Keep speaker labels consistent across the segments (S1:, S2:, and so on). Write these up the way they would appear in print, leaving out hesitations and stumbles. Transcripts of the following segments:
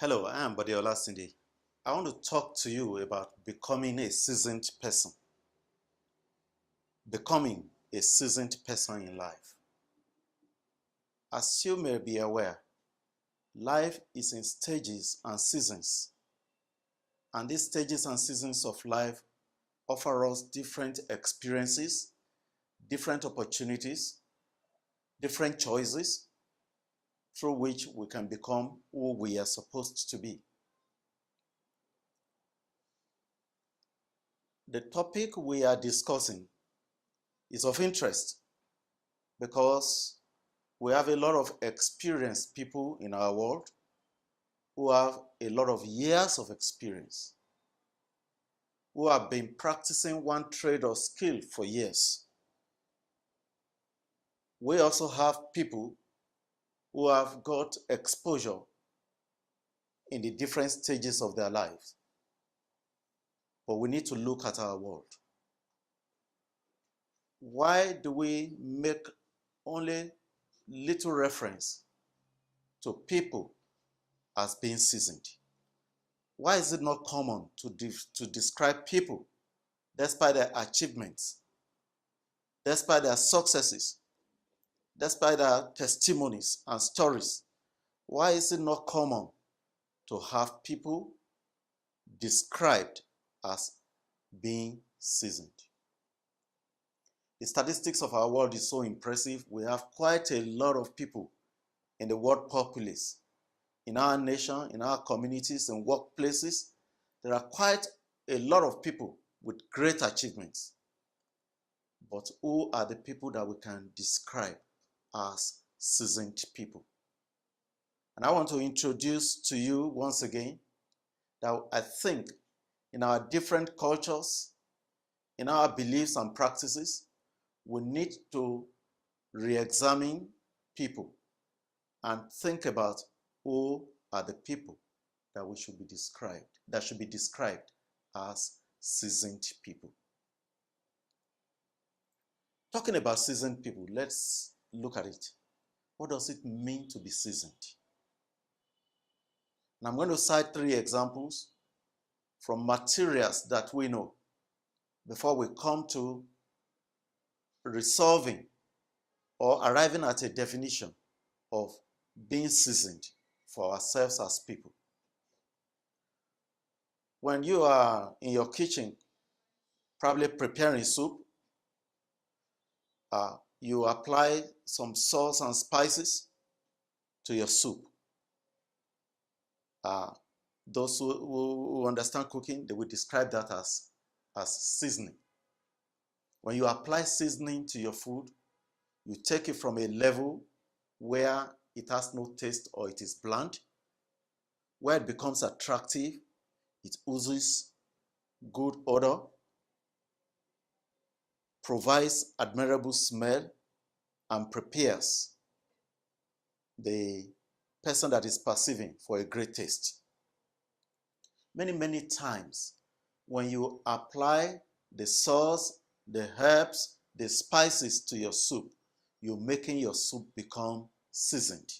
S1: Hello, I am Badiola Cindy. I want to talk to you about becoming a seasoned person. Becoming a seasoned person in life. As you may be aware, life is in stages and seasons. And these stages and seasons of life offer us different experiences, different opportunities, different choices through which we can become who we are supposed to be. The topic we are discussing is of interest because we have a lot of experienced people in our world who have a lot of years of experience, who have been practicing one trade or skill for years. We also have people who have got exposure in the different stages of their lives. But we need to look at our world. Why do we make only little reference to people as being seasoned? Why is it not common to describe people, despite their achievements, despite their successes, despite their testimonies and stories? Why is it not common to have people described as being seasoned? The statistics of our world is so impressive. We have quite a lot of people in the world populace. In our nation, in our communities and workplaces, there are quite a lot of people with great achievements. But who are the people that we can describe as seasoned people? And I want to introduce to you once again that I think in our different cultures, in our beliefs and practices, we need to re-examine people and think about who are the people that should be described as seasoned people. Talking about seasoned people, let's look at it. What does it mean to be seasoned? And I'm going to cite 3 examples from materials that we know before we come to resolving or arriving at a definition of being seasoned for ourselves as people. When you are in your kitchen, probably preparing soup, you apply some sauce and spices to your soup. Those who understand cooking, they will describe that as seasoning. When you apply seasoning to your food, you take it from a level where it has no taste or it is bland, where it becomes attractive, it oozes good odor, provides admirable smell, and prepares the person that is perceiving for a great taste. Many times, when you apply the sauce, the herbs, the spices to your soup, you're making your soup become seasoned.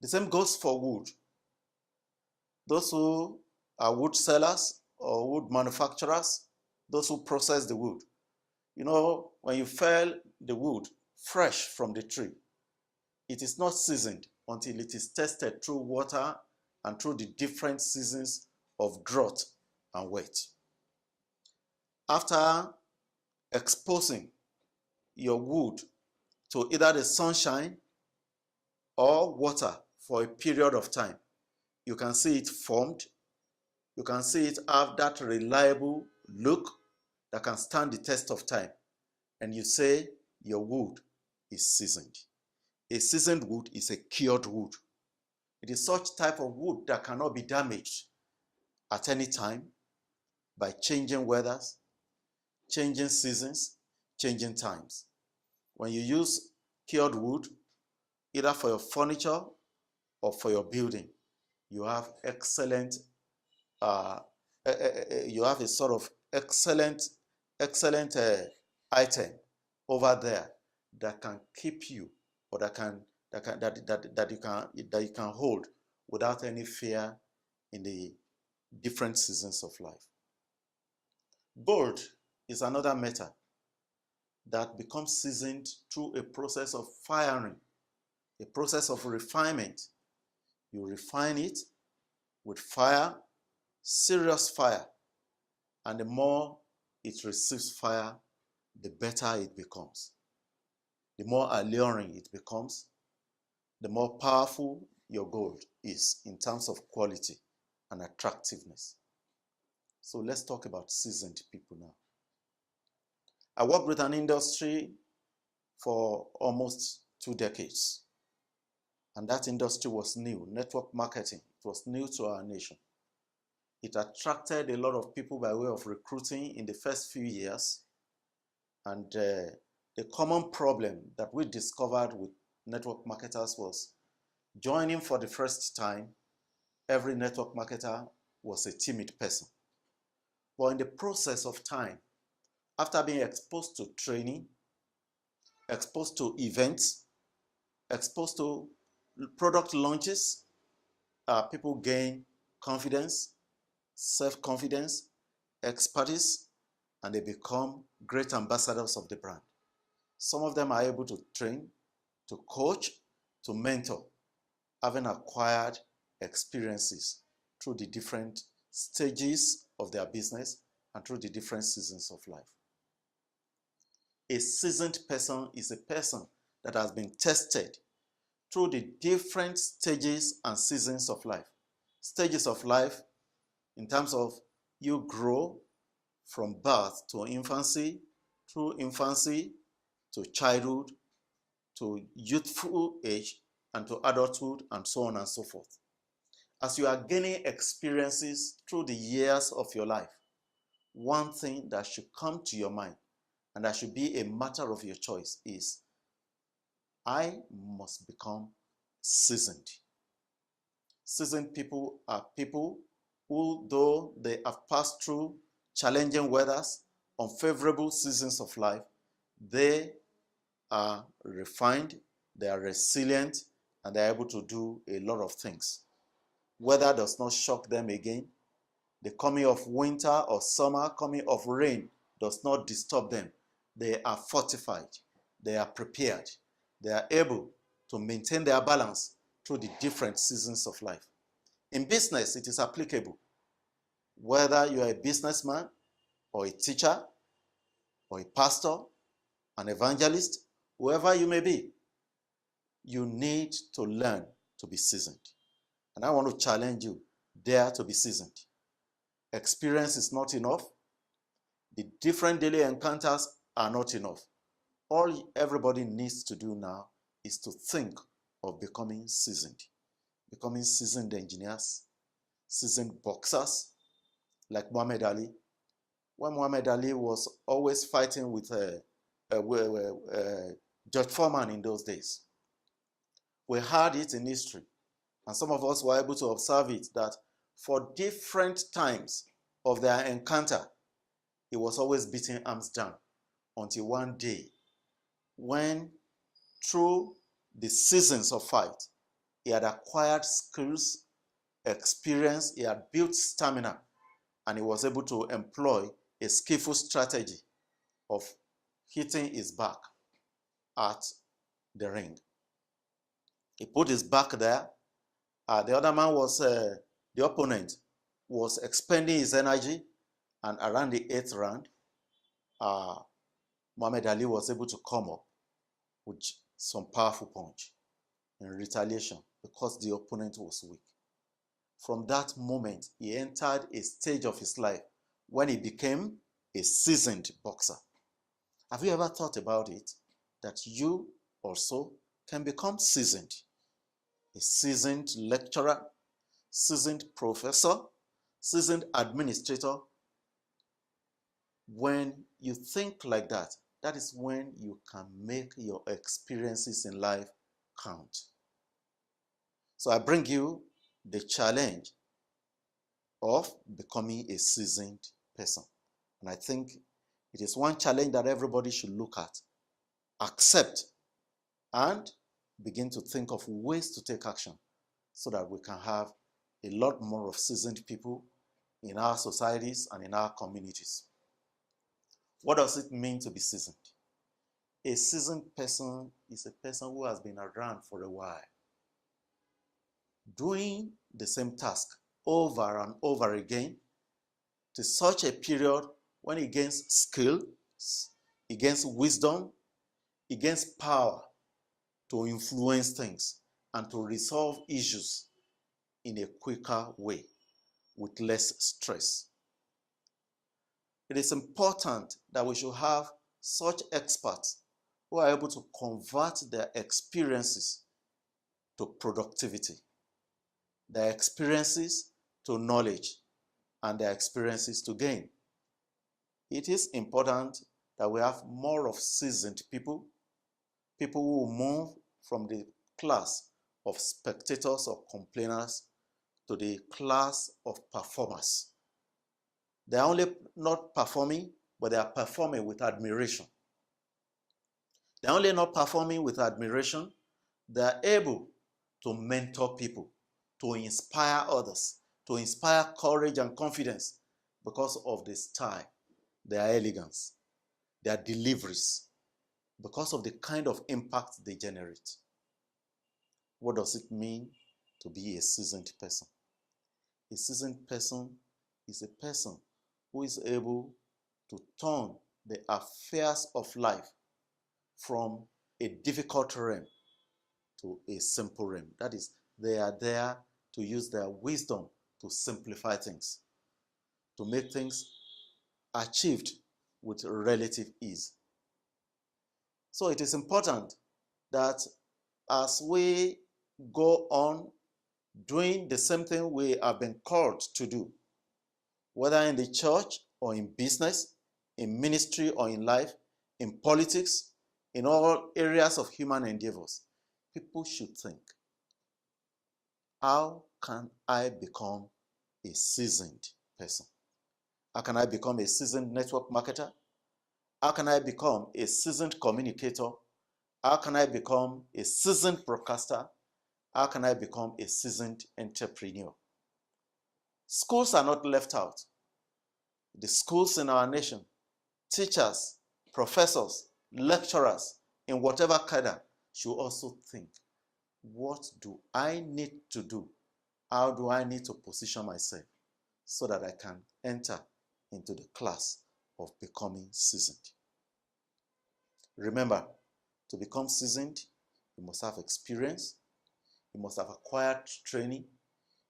S1: The same goes for wood. Those who are wood sellers or wood manufacturers, those who process the wood, you know, when you fell the wood fresh from the tree, it is not seasoned until it is tested through water and through the different seasons of drought and wet. After exposing your wood to either the sunshine or water for a period of time, you can see it formed. You can see it have that reliable look that can stand the test of time. And you say your wood is seasoned. A seasoned wood is a cured wood. It is such type of wood that cannot be damaged at any time by changing weathers, changing seasons, changing times. When you use cured wood, either for your furniture or for your building, you have excellent, you have a sort of excellent item over there that can keep you or that that you can hold without any fear in the different seasons of life. Gold is another metal that becomes seasoned through a process of firing, a process of refinement. You refine it with fire, serious fire, and the more it receives fire, the better it becomes. The more alluring it becomes, the more powerful your gold is in terms of quality and attractiveness. So let's talk about seasoned people now. I worked with an industry for almost 2 decades, and that industry was new. Network marketing, it was new to our nation. It attracted a lot of people by way of recruiting in the first few years, and the common problem that we discovered with network marketers was joining for the first time. Every network marketer was a timid person. But in the process of time, after being exposed to training, exposed to events, exposed to product launches, people gain confidence, self-confidence, expertise, and they become great ambassadors of the brand. Some of them are able to train, to coach, to mentor, having acquired experiences through the different stages of their business and through the different seasons of life. A seasoned person is a person that has been tested through the different stages and seasons of life. Stages of life in terms of you grow from birth to infancy, through infancy to childhood, to youthful age, and to adulthood, and so on and so forth. As you are gaining experiences through the years of your life, one thing that should come to your mind and that should be a matter of your choice is, I must become seasoned. Seasoned people are people who, though they have passed through challenging weathers, unfavorable seasons of life, they are refined, they are resilient, and they are able to do a lot of things. Weather does not shock them again. The coming of winter or summer, coming of rain does not disturb them. They are fortified, they are prepared, they are able to maintain their balance through the different seasons of life. In business, it is applicable. Whether you are a businessman or a teacher or a pastor, an evangelist, whoever you may be, you need to learn to be seasoned. And I want to challenge you, dare to be seasoned. Experience is not enough. The different daily encounters are not enough. All everybody needs to do now is to think of becoming seasoned engineers, seasoned boxers, like Muhammad Ali. When Muhammad Ali was always fighting with George Foreman in those days, we heard it in history, and some of us were able to observe it, that for different times of their encounter, he was always beating arms down, until one day, when through the seasons of fight, he had acquired skills, experience, he had built stamina, and he was able to employ a skillful strategy of hitting his back at the ring. He put his back there. The other man was, the opponent was expending his energy, and around the 8th round, Muhammad Ali was able to come up with some powerful punch in retaliation because the opponent was weak. From that moment, he entered a stage of his life when he became a seasoned boxer. Have you ever thought about it, that you also can become seasoned? A seasoned lecturer, seasoned professor, seasoned administrator. When you think like that, that is when you can make your experiences in life count. So I bring you the challenge of becoming a seasoned person. And I think it is one challenge that everybody should look at, accept, and begin to think of ways to take action so that we can have a lot more of seasoned people in our societies and in our communities. What does it mean to be seasoned? A seasoned person is a person who has been around for a while, doing the same task over and over again to such a period when he gains skill, he gains wisdom, he gains power to influence things and to resolve issues in a quicker way with less stress. It is important that we should have such experts who are able to convert their experiences to productivity, their experiences to knowledge, and their experiences to gain. It is important that we have more of seasoned people, people who move from the class of spectators or complainers to the class of performers. They are only not performing, but they are performing with admiration. They are only not performing with admiration, they are able to mentor people, to inspire others, to inspire courage and confidence because of their style, their elegance, their deliveries, because of the kind of impact they generate. What does it mean to be a seasoned person? A seasoned person is a person who is able to turn the affairs of life from a difficult realm to a simple realm. That is, they are there to use their wisdom to simplify things, to make things achieved with relative ease. So it is important that as we go on doing the same thing we have been called to do, whether in the church or in business, in ministry or in life, in politics, in all areas of human endeavors, people should think, how can I become a seasoned person? How can I become a seasoned network marketer? How can I become a seasoned communicator? How can I become a seasoned broadcaster? How can I become a seasoned entrepreneur? Schools are not left out. The schools in our nation, teachers, professors, lecturers, in whatever cadre, should also think, what do I need to do? How do I need to position myself so that I can enter into the class of becoming seasoned? Remember, to become seasoned, you must have experience, you must have acquired training,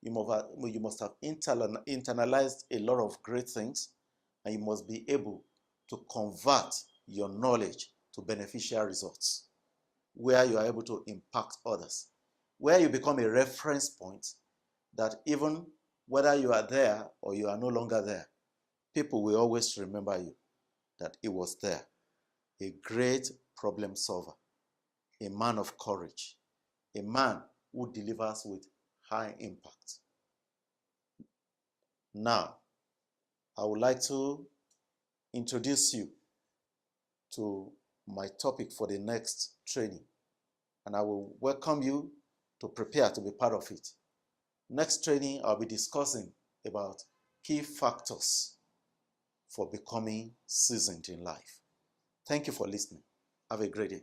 S1: you must have internalized a lot of great things, and you must be able to convert your knowledge to beneficial results, where you are able to impact others, where you become a reference point that even whether you are there or you are no longer there, people will always remember you, that it was there. A great problem solver, a man of courage, a man who delivers with high impact. Now, I would like to introduce you to my topic for the next training, and I will welcome you to prepare to be part of it. Next training, I'll be discussing about key factors for becoming seasoned in life. Thank you for listening. Have a great day.